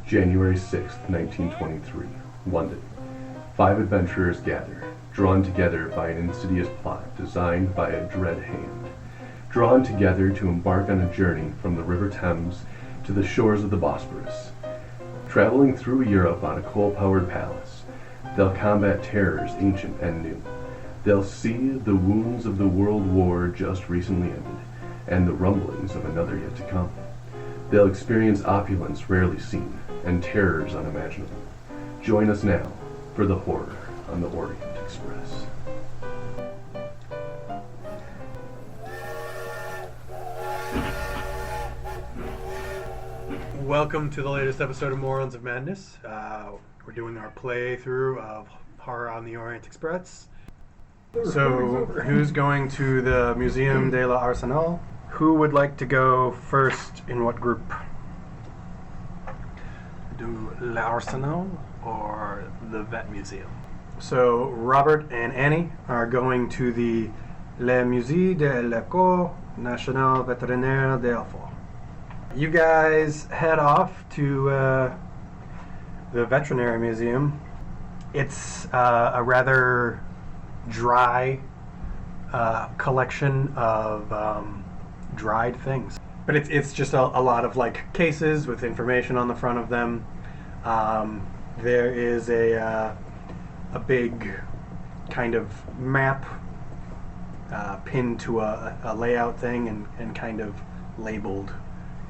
January 6th, 1923, London. 5 adventurers gather, drawn together by an insidious plot designed by a dread hand. Drawn together to embark on a journey from the River Thames to the shores of the Bosphorus. Traveling through Europe on a coal-powered palace, they'll combat terrors ancient and new. They'll see the wounds of the World War just recently ended, and the rumblings of another yet to come. They'll experience opulence rarely seen, and terrors unimaginable. Join us now for the horror on the Orient Express. Welcome to the latest episode of Morons of Madness. We're doing our playthrough of Horror on the Orient Express. So, who's going to the Museum de l'Arsenal? Who would like to go first in what group? Do l'Arsenal or the Vet Museum? So, Robert and Annie are going to the Le Musée de l'École Nationale Vétérinaire d'Enfants. You guys head off to the Veterinary Museum. It's a rather dry collection of dried things, but it's just a lot of like cases with information on the front of them. There is a big kind of map pinned to a layout thing and kind of labeled.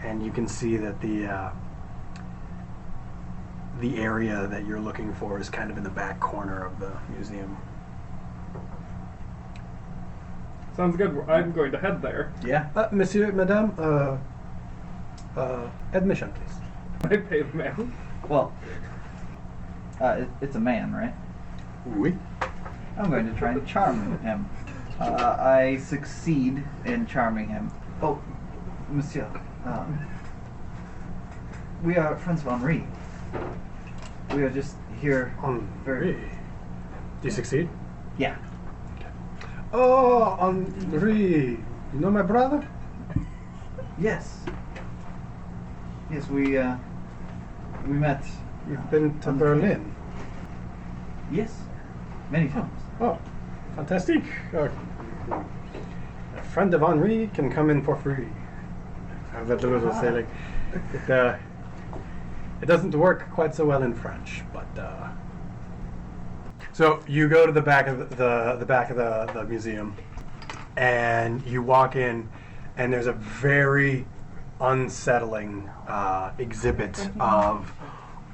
And you can see that the area that you're looking for is kind of in the back corner of the museum. Sounds good. I'm going to head there. Yeah. Monsieur, Madame, admission, please. I pay the man. Well, it's a man, right? Oui. I'm going to try and charm him. I succeed in charming him. Oh, Monsieur. We are friends of Henri. We are just here. Henri. Do you succeed? Yeah. Oh, Henri. You know my brother? Yes. Yes, we met. You've been to Berlin? Yes. Many times. Oh, fantastic. A friend of Henri can come in for free. That little say it doesn't work quite so well in French, but so you go to the back of the museum, and you walk in, and there's a very unsettling exhibit of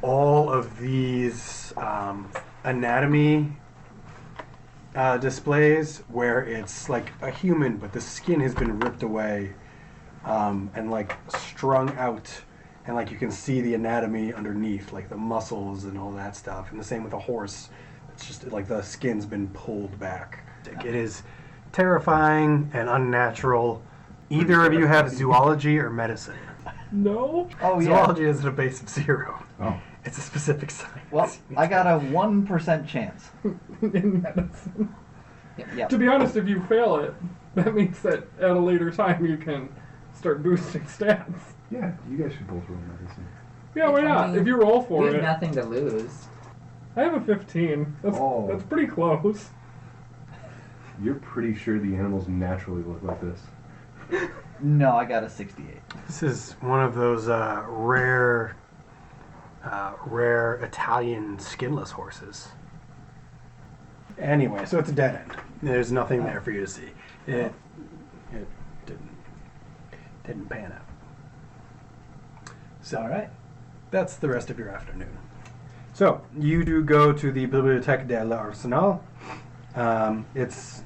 all of these anatomy displays where it's like a human, but the skin has been ripped away. And like strung out, and like you can see the anatomy underneath, like the muscles and all that stuff. And the same with a horse. It's just like the skin's been pulled back. It is terrifying and unnatural. Either of you have zoology or medicine? No. Oh, yeah. Zoology is at a base of 0. Oh. It's a specific science. Well, I got a 1% chance. In medicine. Yep. To be honest, if you fail it, that means that at a later time you can start boosting stats. Yeah, you guys should both roll medicine. Yeah, why not? If you roll for We it. have nothing to lose. I have a 15. That's pretty close. You're pretty sure the animals naturally look like this. No, I got a 68. This is one of those rare Italian skinless horses. Anyway, so it's a dead end. There's nothing there for you to see. It didn't pan out. So, All right. that's the rest of your afternoon. So, you do go to the Bibliothèque de l'Arsenal. It's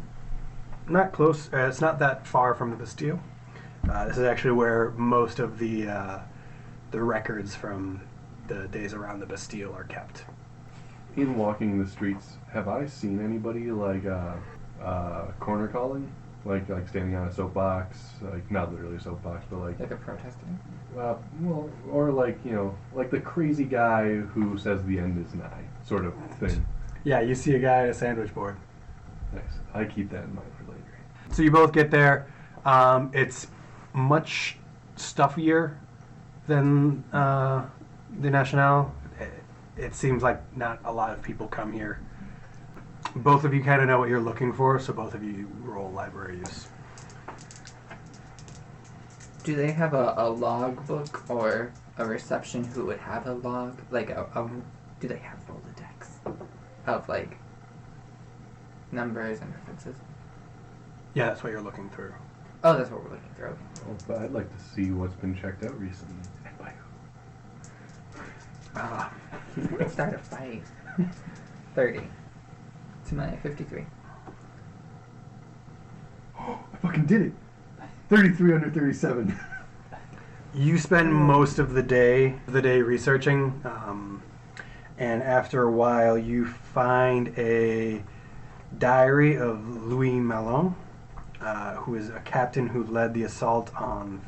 not close. It's not that far from the Bastille. This is actually where most of the records from the days around the Bastille are kept. In walking the streets, have I seen anybody like corner calling? Like standing on a soapbox, like not literally a soapbox, but like Like a protesting? well, or like like the crazy guy who says the end is nigh, sort of thing. Yeah, you see a guy at a sandwich board. Nice. I keep that in mind for later. So you both get there. It's much stuffier than the National. It seems like not a lot of people come here. Both of you kind of know what you're looking for, so both of you roll library use. Do they have a log book or a reception who would have a log? Like do they have Rolodex of like numbers and references? Yeah, that's what you're looking through. Oh, that's what we're looking through. Oh, but I'd like to see what's been checked out recently. And by who. Let's start a fight. 30 to my 53. I fucking did it. 33 under 37. You spend most of the day researching, and after a while you find a diary of Louis Malon, who is a captain who led the assault on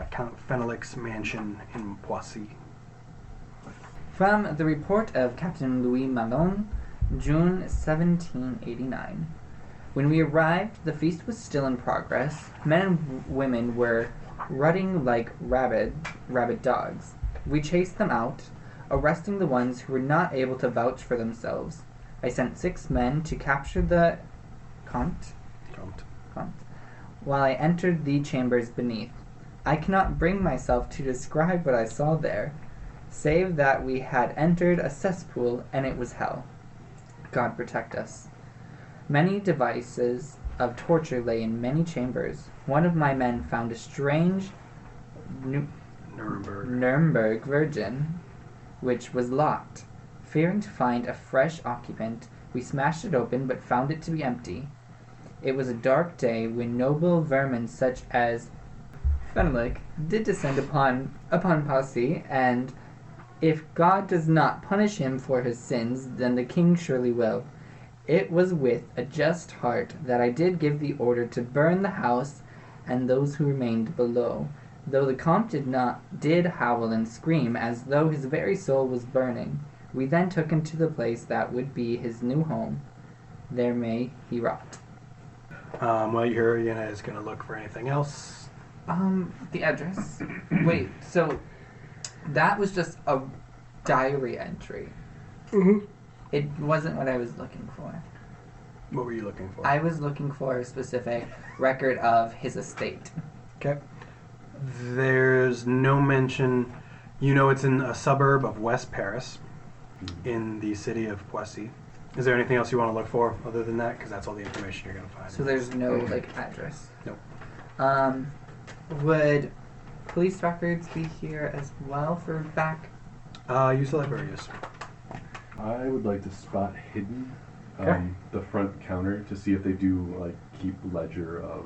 Count Fenelic's mansion in Poissy. From the report of Captain Louis Malon, June 1789. When we arrived, the feast was still in progress. Men and women were rutting like rabid dogs. We chased them out, arresting the ones who were not able to vouch for themselves. I sent 6 men to capture the Comte, while I entered the chambers beneath. I cannot bring myself to describe what I saw there, save that we had entered a cesspool and it was hell. God protect us. Many devices of torture lay in many chambers. One of my men found a strange Nuremberg Virgin, which was locked. Fearing to find a fresh occupant, we smashed it open but found it to be empty. It was a dark day when noble vermin such as Fenwick did descend upon Poissy, and if God does not punish him for his sins, then the king surely will. It was with a just heart that I did give the order to burn the house and those who remained below, though the Comte did howl and scream as though his very soul was burning. We then took him to the place that would be his new home. There may he rot. While you're here, Yana is going to look for anything else. The address. Wait, so that was just a diary entry. Mm-hmm. It wasn't what I was looking for. What were you looking for? I was looking for a specific record of his estate. Okay. There's no mention. You know it's in a suburb of West Paris, in the city of Poissy. Is there anything else you want to look for other than that? Because that's all the information you're going to find. So there's no, address? Nope. Would police records be here as well for back? Use the library use. I would like to spot hidden Okay. the front counter to see if they do keep ledger of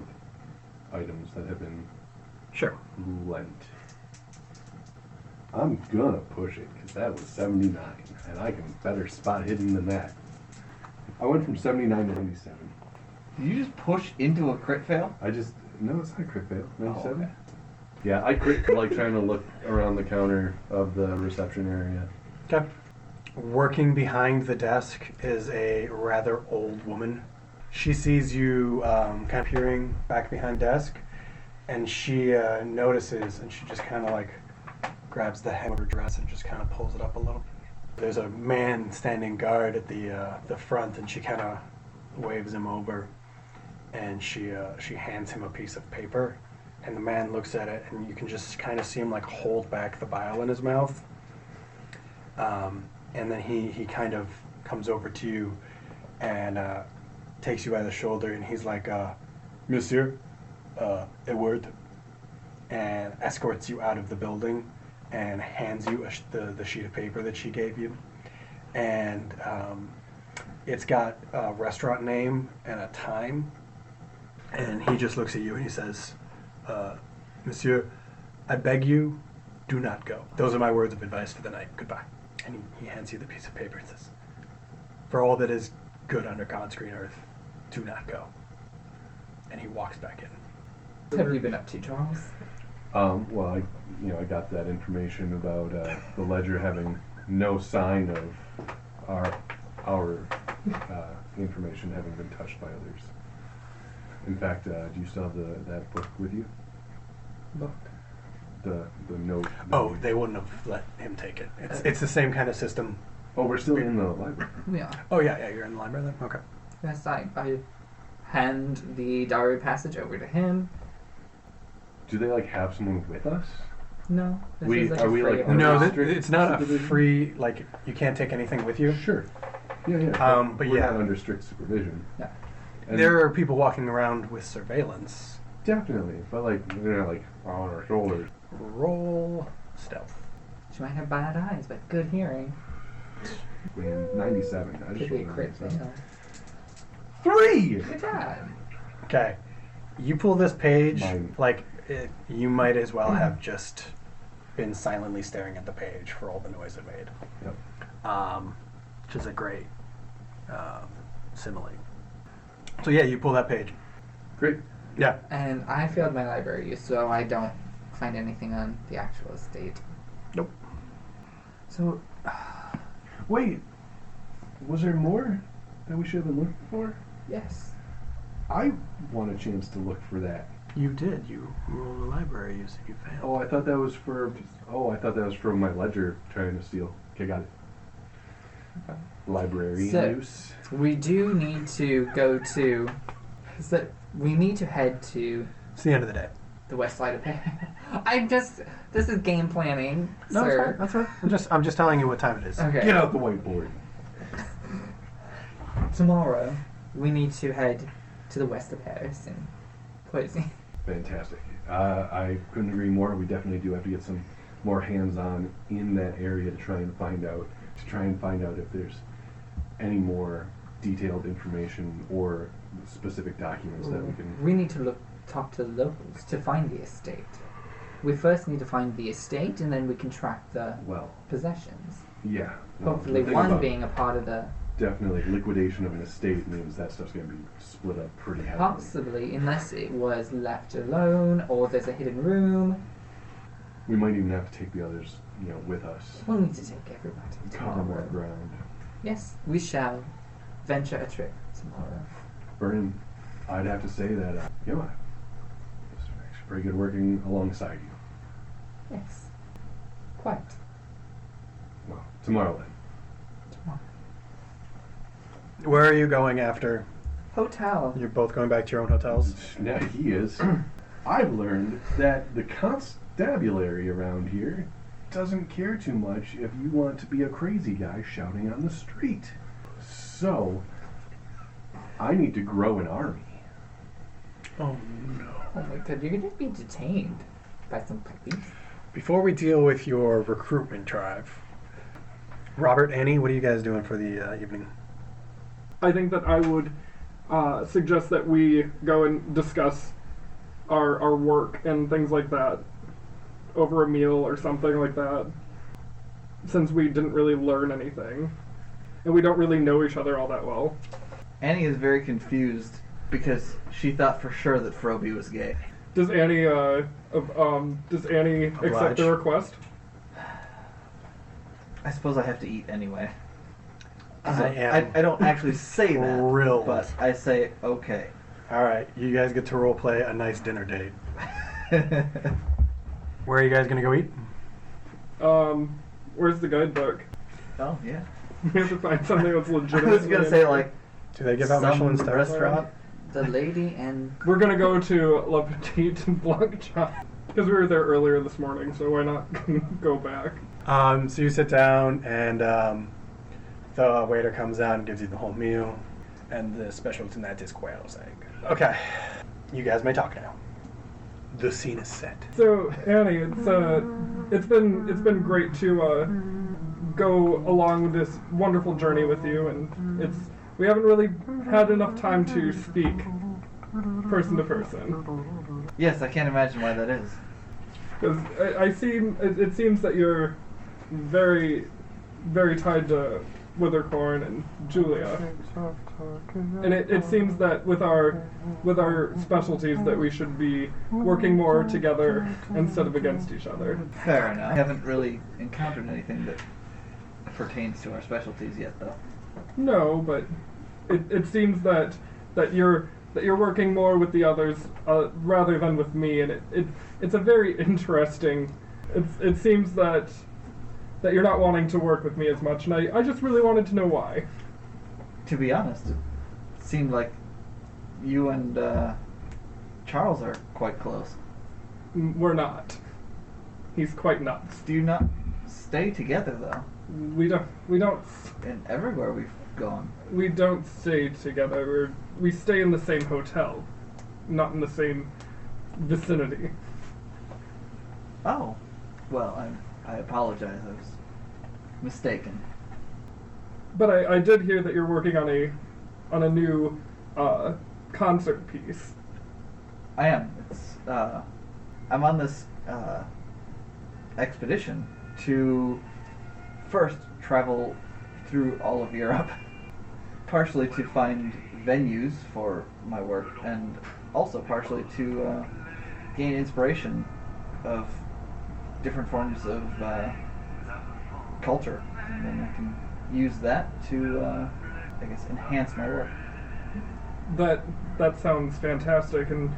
items that have been Sure. lent. I'm gonna push it because that was 79, and I can better spot hidden than that. I went from 79 to 97. Did you just push into a crit fail? No, it's not a crit fail. 97. okay. Yeah, I crit trying to look around the counter of the reception area. Okay. Working behind the desk is a rather old woman. She sees you kind of peering back behind the desk, and she notices, and she just kind of grabs the hem of her dress and just kind of pulls it up a little. There's a man standing guard at the front, and she kind of waves him over, and she hands him a piece of paper, and the man looks at it, and you can just kind of see him hold back the bile in his mouth. And then he kind of comes over to you and takes you by the shoulder, and he's like, Monsieur, a word, and escorts you out of the building and hands you the sheet of paper that she gave you. And it's got a restaurant name and a time. And he just looks at you and he says, Monsieur, I beg you, do not go. Those are my words of advice for the night. Goodbye. And he hands you the piece of paper and says, for all that is good under God's green earth, do not go. And he walks back in. What have you been up to, Charles? Well, I got that information about the ledger having no sign of our information having been touched by others. In fact, do you still have that book with you? Book. the note. Oh, they wouldn't have let him take it. It's the same kind of system. Oh, we're still in the library. Yeah. Oh yeah, you're in the library then? Okay. Yes, I hand the diary passage over to him. Do they like have someone with us? No. This We- is like are a we, free like, order. No, Restrict it's not a supervision? free, like, you can't take anything with you. Sure. Yeah. But we're yeah. not under strict supervision. Yeah. And There are people walking around with surveillance. definitely, but like they're like on our shoulders. Roll stealth. She might have bad eyes, but good hearing. Man, 97. I Could just be a rolled a crit 97. fail. 3. Good job. Okay. You pull this page, Mine. like, you might as well have just been silently staring at the page for all the noise it made. Yep. Which is a great simile. So yeah, you pull that page. Great. Yeah. And I failed my library use, so I don't find anything on the actual estate. Nope. So, Wait, was there more that we should have been looking for? yes. I want a chance to look for that. You did. You rolled a library use and you failed. Oh, I thought that was for. Oh, I thought that was from my ledger trying to steal. Okay, got it. Okay. Library So- use. We do need to go to. So we need to head to It's the end of the day. the west side of Paris. This is game planning, No, it's sir. fine. That's fine. I'm just telling you what time it is. Okay. Get out the whiteboard. Tomorrow, we need to head to the west of Paris and poison. Fantastic. I couldn't agree more. We definitely do have to get some more hands-on in that area to try and find out if there's any more detailed information or specific documents that we can. We need to talk to the locals to find the estate. We first need to find the estate, and then we can track the Well, possessions. yeah. Well, Hopefully, the thing one about being a part of the definitely liquidation of an estate means that stuff's going to be split up pretty heavily. possibly, unless it was left alone or there's a hidden room. We might even have to take the others, with us. We'll need to take everybody Cover more tomorrow. ground. Yes, we shall venture a trip tomorrow. Vernon, I'd have to say that it's actually pretty good working alongside you. Yes, quite. Well, tomorrow then. Tomorrow. Where are you going after? Hotel. You're both going back to your own hotels? Now he is. I've learned that the constabulary around here doesn't care too much if you want to be a crazy guy shouting on the street. So, I need to grow an army. Oh no. Oh my god, you're gonna be detained by some police. Before we deal with your recruitment drive, Robert, Annie, what are you guys doing for the evening? I think that I would suggest that we go and discuss our work and things like that over a meal or something like that, since we didn't really learn anything and we don't really know each other all that well. Annie is very confused because she thought for sure that Froby was gay. Does Annie accept Oblige. the request? I suppose I have to eat anyway. I So am I don't actually say that, thrilled. but I say okay. All right, you guys get to role play a nice dinner date. Where are you guys gonna go eat? Where's the guidebook? Oh yeah. We have to find something that's I legitimate. was gonna say like Do they give out some Michelin stars? restaurant. The lady and We're gonna go to La Petite Blanc Chop because we were there earlier this morning, so why not go back? So you sit down and the waiter comes out and gives you the whole meal, and the special tonight is quail's egg. Okay, you guys may talk now. The scene is set. So Annie, it's been great to go along with this wonderful journey with you, and we haven't really had enough time to speak person to person. Yes, I can't imagine why that is. Because it seems that you're very, very tied to Withercorn and Julia, and it seems that with our specialties that we should be working more together instead of against each other. Fair enough. I haven't really encountered anything that pertains to our specialties yet, though. No, but it seems that you're that you're working more with the others rather than with me, and it's a very interesting. It seems that you're not wanting to work with me as much, and I just really wanted to know why. To be honest, it seemed like you and Charles are quite close. We're not. He's quite nuts. Do you not stay together though? We don't. And everywhere we've gone. We don't stay together. We stay in the same hotel, not in the same vicinity. Oh, well, I apologize. I was mistaken. But I did hear that you're working on a new concert piece. I am. It's I'm on this expedition to first travel through all of Europe, partially to find venues for my work, and also partially to gain inspiration of different forms of culture, and then I can use that to, I guess, enhance my work. That sounds fantastic, and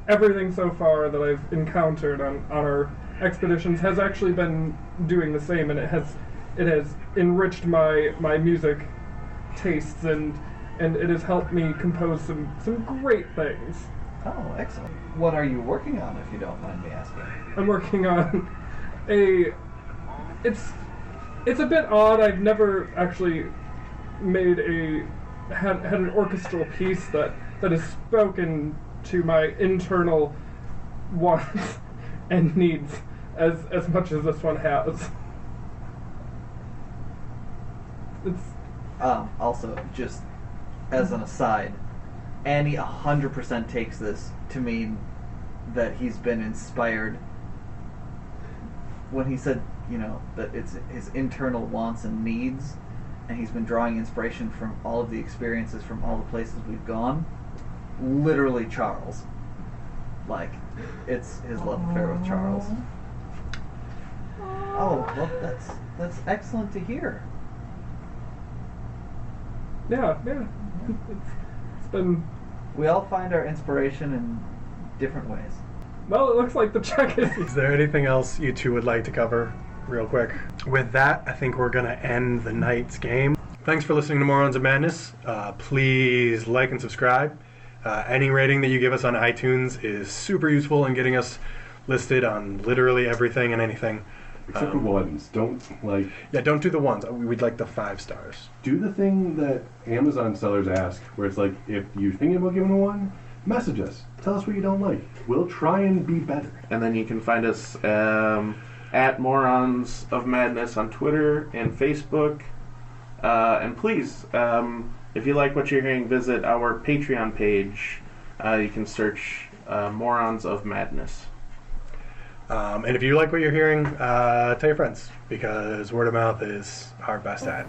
everything so far that I've encountered on our expeditions has actually been doing the same, and it has enriched my music tastes, and it has helped me compose some great things. Oh, excellent. What are you working on, if you don't mind me asking? I'm working on it's a bit odd. I've never actually had an orchestral piece that has spoken to my internal wants and needs as much as this one has. It's Also, just as an aside, Annie 100% takes this to mean that he's been inspired. When he said, that it's his internal wants and needs, and he's been drawing inspiration from all of the experiences from all the places we've gone, literally Charles. Like, it's his love affair with Charles. Oh, well, that's excellent to hear. yeah. It's been. We all find our inspiration in different ways. Well, it looks like the check is. Is there anything else you two would like to cover real quick? With that, I think we're going to end the night's game. Thanks for listening to Morons of Madness. Please like and subscribe. Any rating that you give us on iTunes is super useful in getting us listed on literally everything and anything. Except the ones. Don't don't do the ones. We'd like the 5 stars. do the thing that Amazon sellers ask, where it's like, if you're thinking about giving a 1, message us. Tell us what you don't like. We'll try and be better. And then you can find us at Morons of Madness on Twitter and Facebook. And please, if you like what you're hearing, visit our Patreon page. You can search Morons of Madness. And if you like what you're hearing, tell your friends, because word of mouth is our best ad.